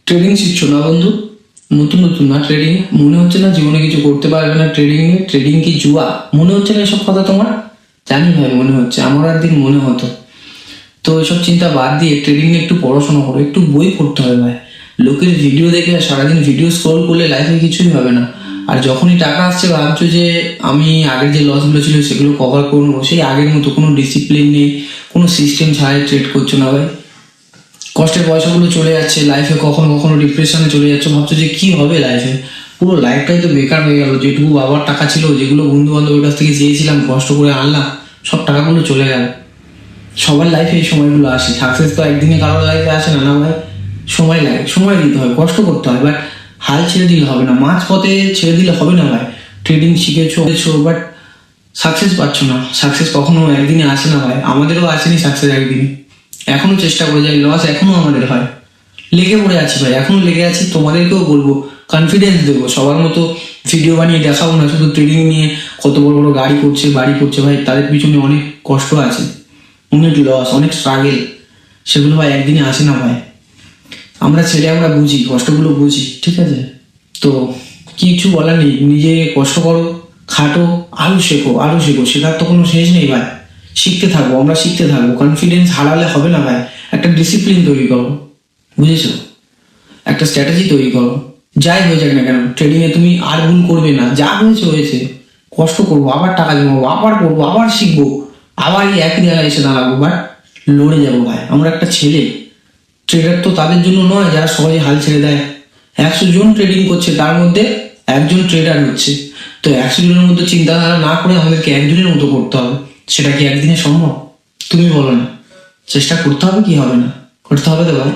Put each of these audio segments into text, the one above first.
Trading শিখছো না বন্ধু? নতুন নতুন না ট্রেডিং, মনে হচ্ছে না জীবনে কিছু করতে পারবে না ট্রেডিং এ? ট্রেডিং কি জুয়া? মনে হচ্ছে না এসব কথা তোমার? জানি ভাই মনে হচ্ছে, আমার একদিন মনে হতো। তো এসব চিন্তা বাদ দিয়ে ট্রেডিং নিয়ে একটু পড়াশোনা করো, একটু বই পড়তে হবে ভাই। লোকের ভিডিও দেখে আর সারাদিন ভিডিও স্ক্রল করলে লাইফে কিছুই হবে না। আর যখনই টাকা আসছে ভাবছো যে আমি আগের যে লসগুলো ছিল সেগুলো কভার করবো, সেই আগের মতো কোনো ডিসিপ্লিন নেই, কোনো সিস্টেম ছাড়াই ট্রেড করছো না ভাই। কষ্টের পয়সাগুলো চলে যাচ্ছে লাইফে, কখনো কখনো ডিপ্রেশনে চলে যাচ্ছে, ভাবছো যে কি হবে লাইফে। পুরো লাইফটাই তো বেকার হয়ে গেল। যেটুকু বাবার টাকা ছিল, যেগুলো বন্ধু বান্ধবের কাছ থেকে চেয়েছিলাম, কষ্ট করে আনলাম, সব টাকাগুলো চলে গেল। সবার লাইফে এই সময়গুলো আসে, সাকসেস তো একদিনে কারোর লাইফে আসে না, না ভাই। সময় লাগে, সময় দিতে হয়, কষ্ট করতে হয়, বাট হাল ছেড়ে দিলে হবে না, মাঝ পথে ছেড়ে দিলে হবে না ভাই। ট্রেডিং শিখেছো বাট সাকসেস পাচ্ছ না। সাকসেস কখনো একদিনে আসে না ভাই, আমাদেরও আসেনি সাকসেস একদিনে। এখনো চেষ্টা করে যাই, লস এখনো আমাদের হয়। লেগে পড়ে আছি ভাই, এখনো লেগে আছি। তোমাদেরকেও বলবো, কনফিডেন্স দেবো, সবার মতো ভিডিও বানিয়ে দেখাবো না শুধু ট্রেডিং নিয়ে কত বড় বড় গাড়ি করছে বাড়ি করছে। ভাই তাদের পিছনে অনেক কষ্ট আছে, অনেক লস, অনেক স্ট্রাগেল। সেগুলো ভাই একদিনে আসে না ভাই। আমরা ছেলে, আমরা বুঝি, কষ্টগুলো বুঝি, ঠিক আছে? তো কিছু বলার নেই, নিজে কষ্ট করো, খাটো, আরো শেখো, আরো শেখো, শেখার তো কোনো শেষ নেই ভাই। শিখতে থাকবো, আমরা শিখতে থাকবো। কনফিডেন্স হারালে হবে না ভাই। একটা ডিসিপ্লিন তৈরি করো, বুঝেছো? একটা স্ট্র্যাটেজি তৈরি করো। যাই হয়ে যাক না কেন, ট্রেডিং এ তুমি আর ভুল করবে না। যা হয়েছে হয়েছে, কষ্ট করবো, আবার টাকা জমাবো, আবার করবো, আবার শিখবো, আবার এই একই জায়গায় এসে দাঁড়াবো, বাট লড়ে যাবো ভাই। আমরা একটা ছেলে। ট্রেডার তো তাদের জন্য নয় যারা সহজে হাল ছেড়ে দেয়। 100 জন ট্রেডিং করছে, তার মধ্যে একজন ট্রেডার হচ্ছে। তো 100 জনের মধ্যে চিন্তাধারা না করে আমাদেরকে একজনের মতো করতে হবে। সেটা কি একদিনে সম্ভব? তুমি বলো না। চেষ্টা করতে হবে, কি হবে না, করতে হবে তো ভাই।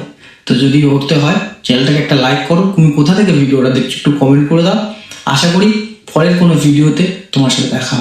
তো যদি করতে হয়, চ্যানেলটাকে একটা লাইক করো। তুমি কোথা থেকে ভিডিওটা দেখছো একটু কমেন্ট করে দাও। আশা করি পরের কোনো ভিডিওতে তোমার সাথে দেখা হবে।